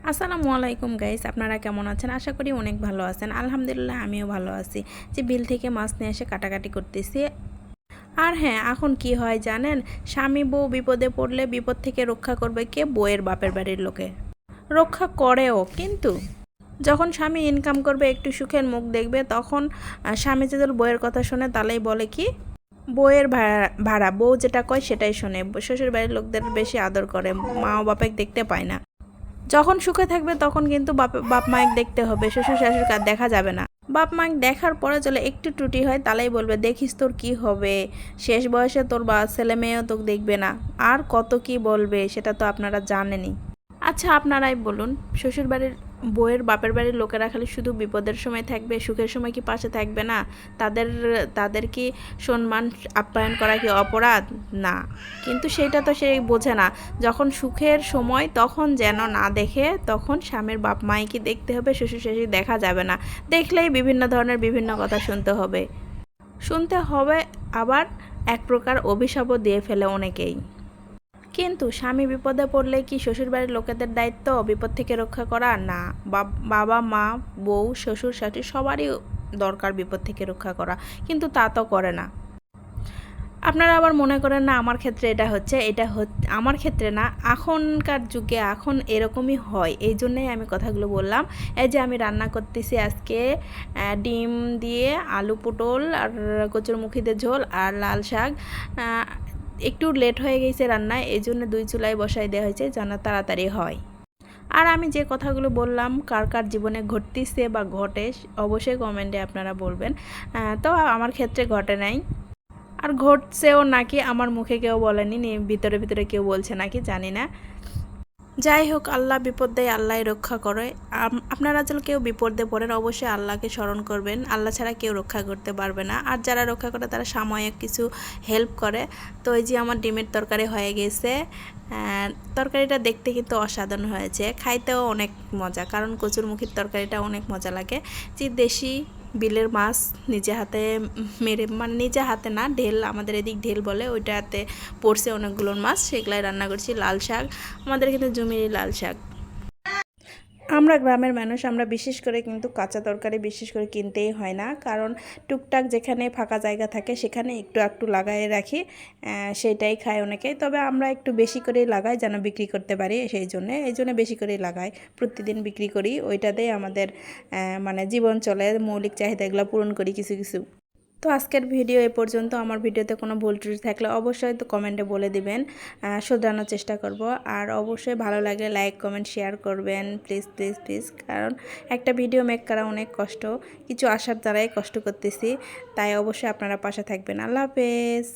আসসালামু আলাইকুম গাইস, আপনারা কেমন আছেন? আশা করি অনেক ভালো আছেন। আলহামদুলিল্লাহ আমিও ভালো আছি। যে বিল থেকে মাছ নিয়ে এসে কাটাকাটি করতেছি। আর হ্যাঁ, এখন কি হয় জানেন, স্বামী বউ বিপদে পড়লে বিপদ থেকে রক্ষা করবে কে? বউয়ের বাপের বাড়ির লোকে। রক্ষা করেও, কিন্তু যখন স্বামী ইনকাম করবে, একটু সুখের মুখ দেখবে, তখন স্বামী যদি বউয়ের কথা শোনে তাহলেই বলে কি, বউয়ের ভাড়া ভাড়া বউ যেটা কয় সেটাই শোনে। শ্বশুর বাড়ির লোকদের বেশি আদর করে, মা ও বাপেক দেখতে পায় না। যখন সুখে থাকবে তখন কিন্তু বাপ মায়ের দেখতে হবে, শ্বশুর শাশুড়ি কাজ দেখা যাবে না। বাপ মায়ের দেখার পরে চলে একটু ত্রুটি হয় তাহলেই বলবে দেখিস তোর কি হবে, শেষ বয়সে তোর ছেলে মেয়েও তোকে দেখবে না। আর কত কি বলবে সেটা তো আপনারা জানেনই। আচ্ছা আপনারাই বলুন, শ্বশুরবাড়ির বউয়ের বাপের বাড়ির লোকেরা খালি শুধু বিপদের সময় থাকবে, সুখের সময় কি পাশে থাকবে না? তাদের তাদের কি সম্মান আপ্যায়ন করা কি অপরাধ? না। কিন্তু সেটা তো সে বোঝে না। যখন সুখের সময় তখন যেন না দেখে, তখন স্বামীর বাপ মাইকে দেখতে হবে, শ্বশুর শাশুড়ি দেখা যাবে না। দেখলেই বিভিন্ন ধরনের বিভিন্ন কথা শুনতে হবে। আবার এক প্রকার অভিশাপও দিয়ে ফেলে অনেকেই। কিন্তু স্বামী বিপদে পড়লে কি শ্বশুরবাড়ির লোকেদের দায়িত্ব বিপদ থেকে রক্ষা করা? না। বাবা মা, বউ, শ্বশুর শাশুড়ি সবারই দরকার বিপদ থেকে রক্ষা করা, কিন্তু তা তো করে না। আপনারা আবার মনে করেন না আমার ক্ষেত্রে এটা হচ্ছে, আমার ক্ষেত্রে না, এখনকার যুগে এখন এরকমই হয়। এই জন্যই আমি কথাগুলো বললাম। এই যে আমি রান্না করতেছি আজকে ডিম দিয়ে আলু পটল আর কচুরমুখিতে ঝোল আর লাল শাক। একটু লেট হয়ে গেছে রান্নায়, এই জন্য 2 চুলায় বসাই দেওয়া হয়েছে যেন তাড়াতাড়ি হয়। আর আমি যে কথাগুলো বললাম কার কার জীবনে ঘটতেছে বা ঘটে, অবশ্যই কমেন্টে আপনারা বলবেন। তো আমার ক্ষেত্রে ঘটে নাই, আর ঘটছেও নাকি আমার মুখে কেউ বলেনি, ভিতরে ভিতরে কেউ বলছে নাকি জানি না। যাই হোক, আল্লাহ বিপদ দেয়, আল্লাহই রক্ষা করে। আপনারা যদি কেউ বিপদে পড়েন অবশ্যই আল্লাহকে স্মরণ করবেন। আল্লাহ ছাড়া কেউ রক্ষা করতে পারবে না। আর যারা রক্ষা করে তারা সাময়িক কিছু হেল্প করে। তো এই যে আমার ডিমের তরকারি হয়ে গেছে। তরকারিটা দেখতে কিন্তু অসাধারণ হয়েছে, খাইতেও অনেক মজা, কারণ কচুরমুখির তরকারিটা অনেক মজা লাগে। যে দেশি বিলের মাছ নিজে হাতে মেরে, মানে নিজে হাতে না, ঢেল, আমাদের এদিক ঢেল বলে, ওইটাতে পড়ছে অনেকগুলোর মাছ, সেগুলাই রান্না করছি। লাল শাক, আমাদের কিন্তু জমির লাল শাক। আমরা গ্রামের মানুষ, আমরা বিশেষ করে কিন্তু কাঁচা তরকারি বিশেষ করে কিনতেই হয় না, কারণ টুকটাক যেখানে ফাঁকা জায়গা থাকে সেখানে একটু একটু লাগাই রাখি, সেইটাই খায় অনেকেই। তবে আমরা একটু বেশি করেই লাগাই যেন বিক্রি করতে পারি, এই জন্য বেশি করেই লাগাই, প্রতিদিন বিক্রি করি। ওইটাতেই আমাদের মানে জীবন চলে, মৌলিক চাহিদাগুলো পূরণ করি কিছু কিছু। তো আজকের ভিডিও এ পর্যন্ত। আমার ভিডিওতে কোনো ভুল ত্রুটি থাকলে অবশ্যই তো কমেন্টে বলে দিবেন, শুধরানোর চেষ্টা করব। আর অবশ্যই ভালো লাগলে লাইক কমেন্ট শেয়ার করবেন, প্লিজ প্লিজ প্লিজ, কারণ একটা ভিডিও মেক করা অনেক কষ্ট, কিছু আসার দ্বারাই কষ্ট করতেছি। তাই অবশ্যই আপনারা পাশে থাকবেন। আল্লাহ হাফেজ।